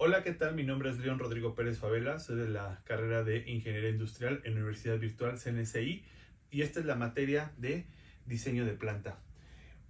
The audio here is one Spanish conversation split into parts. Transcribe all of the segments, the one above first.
Hola, ¿qué tal? Mi nombre es León Rodrigo Pérez Favela, soy de la carrera de Ingeniería Industrial en Universidad Virtual CNSI y esta es la materia de diseño de planta.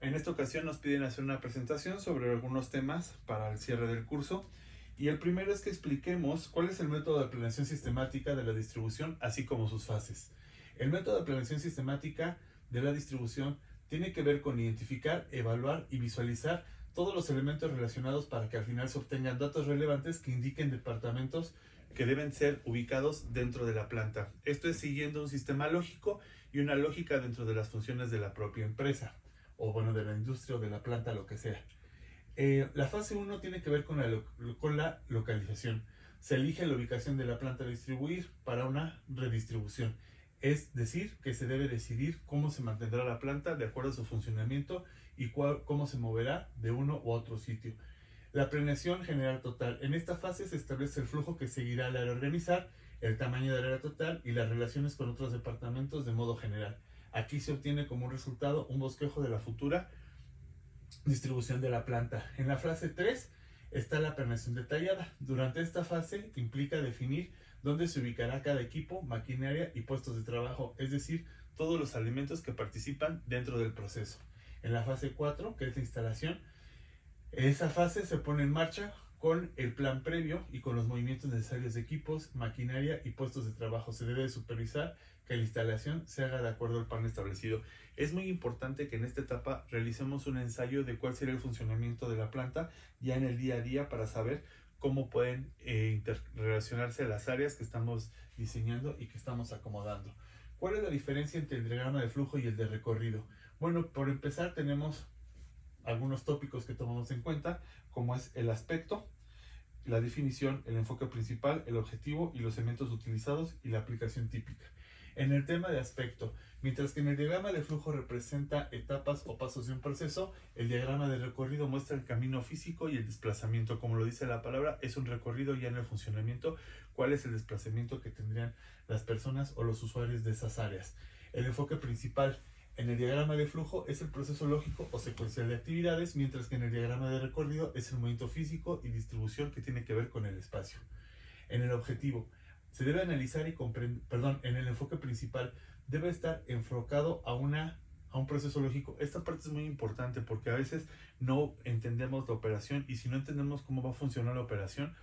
En esta ocasión nos piden hacer una presentación sobre algunos temas para el cierre del curso y el primero es que expliquemos cuál es el método de planeación sistemática de la distribución así como sus fases. El método de planeación sistemática de la distribución tiene que ver con identificar, evaluar y visualizar todos los elementos relacionados para que al final se obtengan datos relevantes que indiquen departamentos que deben ser ubicados dentro de la planta. Esto es siguiendo un sistema lógico y una lógica dentro de las funciones de la propia empresa, o bueno, de la industria o de la planta, lo que sea. La fase 1 tiene que ver con la localización. Se elige la ubicación de la planta a distribuir para una redistribución. Es decir, que se debe decidir cómo se mantendrá la planta de acuerdo a su funcionamiento y cómo se moverá de uno u otro sitio. La planeación general total. En esta fase se establece el flujo que seguirá al área a organizar, el tamaño del área total y las relaciones con otros departamentos de modo general. Aquí se obtiene como resultado un bosquejo de la futura distribución de la planta. En la fase 3 está la planeación detallada. Durante esta fase implica definir dónde se ubicará cada equipo, maquinaria y puestos de trabajo, es decir, todos los elementos que participan dentro del proceso. En la fase 4, que es la instalación, esa fase se pone en marcha con el plan previo y con los movimientos necesarios de equipos, maquinaria y puestos de trabajo. Se debe supervisar que la instalación se haga de acuerdo al plan establecido. Es muy importante que en esta etapa realicemos un ensayo de cuál será el funcionamiento de la planta ya en el día a día para saber cómo pueden interrelacionarse las áreas que estamos diseñando y que estamos acomodando. ¿Cuál es la diferencia entre el diagrama de flujo y el de recorrido? Bueno, por empezar tenemos algunos tópicos que tomamos en cuenta, como es el aspecto, la definición, el enfoque principal, el objetivo y los elementos utilizados y la aplicación típica. En el tema de aspecto, mientras que en el diagrama de flujo representa etapas o pasos de un proceso, el diagrama de recorrido muestra el camino físico y el desplazamiento. Como lo dice la palabra, es un recorrido ya en el funcionamiento, cuál es el desplazamiento que tendrían las personas o los usuarios de esas áreas. El enfoque principal en el diagrama de flujo es el proceso lógico o secuencial de actividades, mientras que en el diagrama de recorrido es el movimiento físico y distribución que tiene que ver con el espacio. En el objetivo, se debe analizar y comprender, en el enfoque principal, debe estar enfocado a un proceso lógico. Esta parte es muy importante porque a veces no entendemos la operación y si no entendemos cómo va a funcionar la operación,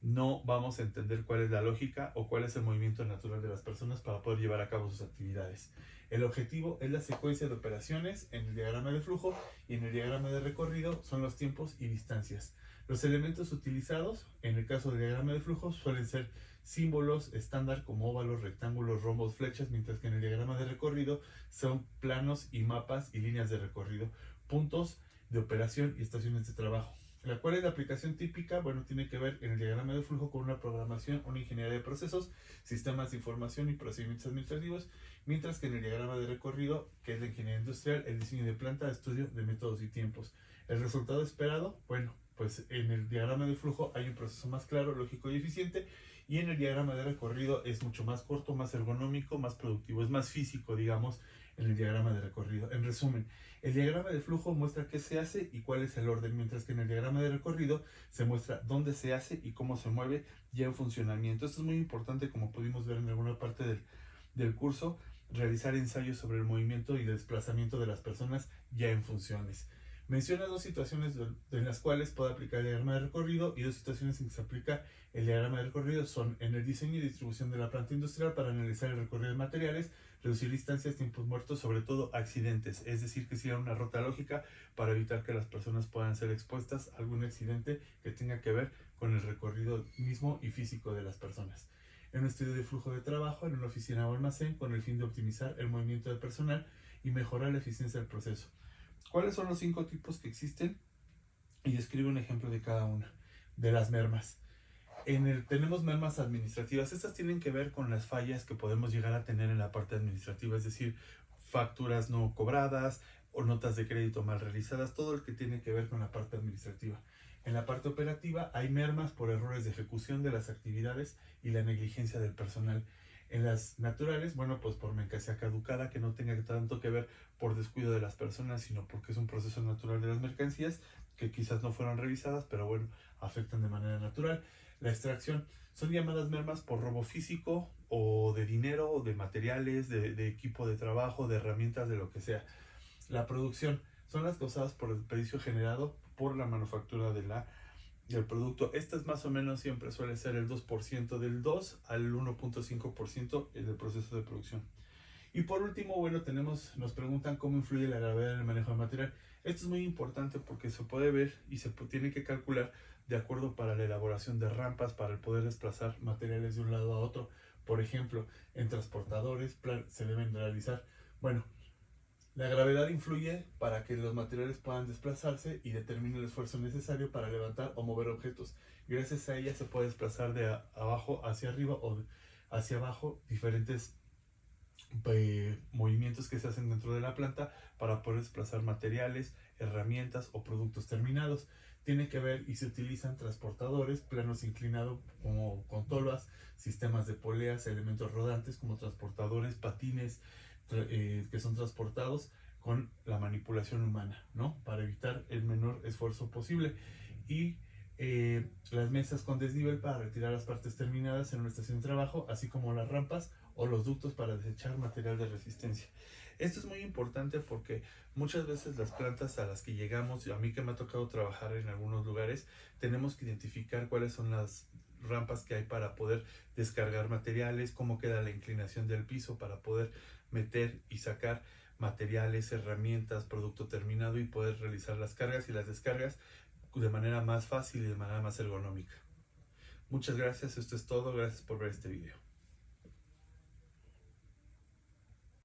no vamos a entender cuál es la lógica o cuál es el movimiento natural de las personas para poder llevar a cabo sus actividades. El objetivo es la secuencia de operaciones en el diagrama de flujo y en el diagrama de recorrido son los tiempos y distancias. Los elementos utilizados en el caso del diagrama de flujo suelen ser símbolos estándar como óvalos, rectángulos, rombos, flechas, mientras que en el diagrama de recorrido son planos y mapas y líneas de recorrido, puntos de operación y estaciones de trabajo. ¿Cuál es la aplicación típica? Bueno, tiene que ver en el diagrama de flujo con una programación, una ingeniería de procesos, sistemas de información y procedimientos administrativos, mientras que en el diagrama de recorrido, que es la ingeniería industrial, el diseño de planta, estudio de métodos y tiempos. ¿El resultado esperado? Bueno, pues en el diagrama de flujo hay un proceso más claro, lógico y eficiente, y en el diagrama de recorrido es mucho más corto, más ergonómico, más productivo, es más físico, digamos, en el diagrama de recorrido. En resumen, el diagrama de flujo muestra qué se hace y cuál es el orden, mientras que en el diagrama de recorrido se muestra dónde se hace y cómo se mueve ya en funcionamiento. Esto es muy importante, como pudimos ver en alguna parte del curso, realizar ensayos sobre el movimiento y el desplazamiento de las personas ya en funciones. Menciona dos situaciones en las cuales puede aplicar el diagrama de recorrido y dos situaciones en que se aplica el diagrama de recorrido son en el diseño y distribución de la planta industrial para analizar el recorrido de materiales, reducir distancias, tiempos muertos, sobre todo accidentes, es decir, que sea una ruta lógica para evitar que las personas puedan ser expuestas a algún accidente que tenga que ver con el recorrido mismo y físico de las personas. En un estudio de flujo de trabajo en una oficina o almacén con el fin de optimizar el movimiento del personal y mejorar la eficiencia del proceso. ¿Cuáles son los 5 tipos que existen? Y escribe un ejemplo de cada una. De las mermas. Tenemos mermas administrativas. Estas tienen que ver con las fallas que podemos llegar a tener en la parte administrativa, es decir, facturas no cobradas o notas de crédito mal realizadas, todo lo que tiene que ver con la parte administrativa. En la parte operativa hay mermas por errores de ejecución de las actividades y la negligencia del personal. En las naturales, bueno, pues por mercancía caducada, que no tenga tanto que ver por descuido de las personas, sino porque es un proceso natural de las mercancías, que quizás no fueron revisadas, pero bueno, afectan de manera natural. La extracción son llamadas mermas por robo físico o de dinero, o de materiales, de equipo de trabajo, de herramientas, de lo que sea. La producción son las causadas por el precio generado por la manufactura del producto. Esta es más o menos siempre suele ser el 2%, del 2 al 1.5% del proceso de producción. Y por último, bueno, nos preguntan cómo influye la gravedad en el manejo del material. Esto es muy importante porque se puede ver y tiene que calcular de acuerdo para la elaboración de rampas para el poder desplazar materiales de un lado a otro. Por ejemplo, en transportadores se deben realizar, bueno, la gravedad influye para que los materiales puedan desplazarse y determine el esfuerzo necesario para levantar o mover objetos. Gracias a ella se puede desplazar de abajo hacia arriba o hacia abajo diferentes movimientos que se hacen dentro de la planta para poder desplazar materiales, herramientas o productos terminados. Tiene que ver y se utilizan transportadores, planos inclinados como con tolvas, sistemas de poleas, elementos rodantes como transportadores, patines que son transportados con la manipulación humana, ¿no? Para evitar el menor esfuerzo posible. Y las mesas con desnivel para retirar las partes terminadas en una estación de trabajo, así como las rampas o los ductos para desechar material de resistencia. Esto es muy importante porque muchas veces las plantas a las que llegamos, a mí que me ha tocado trabajar en algunos lugares, tenemos que identificar cuáles son las rampas que hay para poder descargar materiales, cómo queda la inclinación del piso para poder meter y sacar materiales, herramientas, producto terminado y poder realizar las cargas y las descargas de manera más fácil y de manera más ergonómica. Muchas gracias, esto es todo, gracias por ver este video.